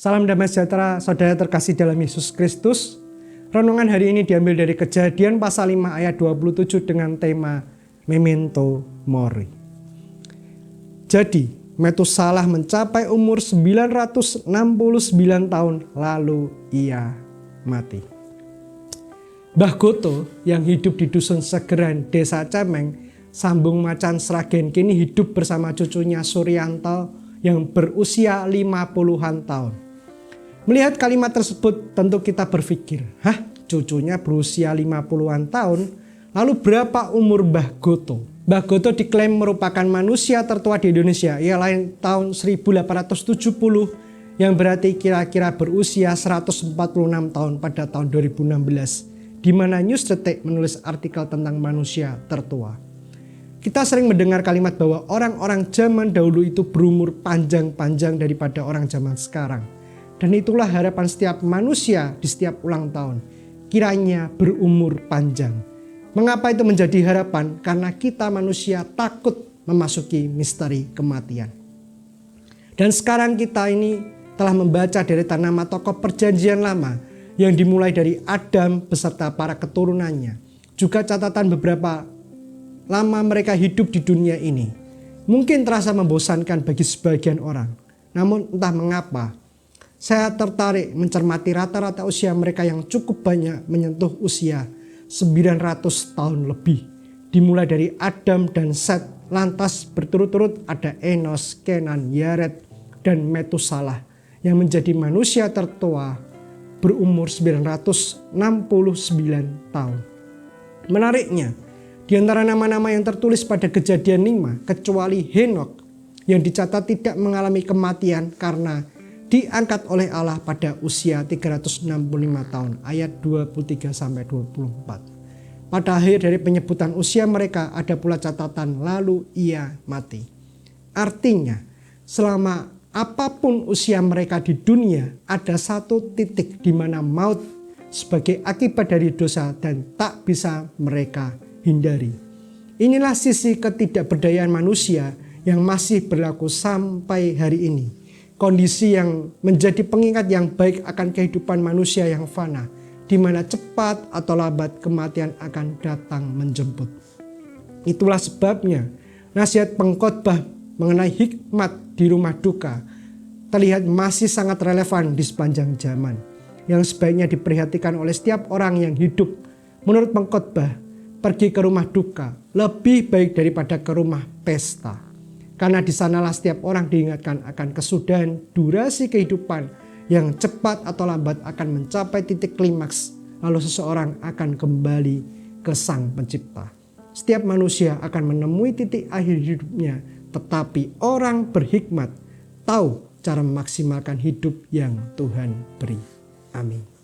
Salam damai sejahtera saudara terkasih dalam Yesus Kristus. Renungan hari ini diambil dari Kejadian pasal 5 ayat 27 dengan tema Memento Mori. Jadi Metusalah mencapai umur 969 tahun lalu ia mati. Mbah Goto yang hidup di Dusun Segeran, Desa Cemeng, Sambung Macan Sragen kini hidup bersama cucunya Suryanto yang berusia 50-an tahun. Melihat kalimat tersebut tentu kita berpikir, cucunya berusia 50-an tahun, lalu berapa umur Mbah Goto? Mbah Goto diklaim merupakan manusia tertua di Indonesia, ia lahir tahun 1870 yang berarti kira-kira berusia 146 tahun pada tahun 2016, di mana News Detik menulis artikel tentang manusia tertua. Kita sering mendengar kalimat bahwa orang-orang zaman dahulu itu berumur panjang-panjang daripada orang zaman sekarang. Dan itulah harapan setiap manusia di setiap ulang tahun. Kiranya berumur panjang. Mengapa itu menjadi harapan? Karena kita manusia takut memasuki misteri kematian. Dan sekarang kita ini telah membaca deretan nama tokoh perjanjian lama yang dimulai dari Adam beserta para keturunannya. Juga catatan beberapa lama mereka hidup di dunia ini. Mungkin terasa membosankan bagi sebagian orang. Namun entah mengapa, saya tertarik mencermati rata-rata usia mereka yang cukup banyak menyentuh usia 900 tahun lebih. Dimulai dari Adam dan Set, lantas berturut-turut ada Enos, Kenan, Yared, dan Metusalah yang menjadi manusia tertua berumur 969 tahun. Menariknya, di antara nama-nama yang tertulis pada Kejadian 5, kecuali Henokh yang dicatat tidak mengalami kematian karena diangkat oleh Allah pada usia 365 tahun, ayat 23-24. Pada akhir dari penyebutan usia mereka ada pula catatan lalu ia mati. Artinya, selama apapun usia mereka di dunia, ada satu titik di mana maut sebagai akibat dari dosa dan tak bisa mereka hindari. Inilah sisi ketidakberdayaan manusia yang masih berlaku sampai hari ini. Kondisi yang menjadi pengingat yang baik akan kehidupan manusia yang fana, di mana cepat atau lambat kematian akan datang menjemput. Itulah sebabnya nasihat pengkhotbah mengenai hikmat di rumah duka terlihat masih sangat relevan di sepanjang zaman, yang sebaiknya diperhatikan oleh setiap orang yang hidup. Menurut pengkhotbah, pergi ke rumah duka lebih baik daripada ke rumah pesta. Karena di sanalah setiap orang diingatkan akan kesudahan durasi kehidupan yang cepat atau lambat akan mencapai titik klimaks. Lalu seseorang akan kembali ke Sang Pencipta. Setiap manusia akan menemui titik akhir hidupnya. Tetapi orang berhikmat tahu cara memaksimalkan hidup yang Tuhan beri. Amin.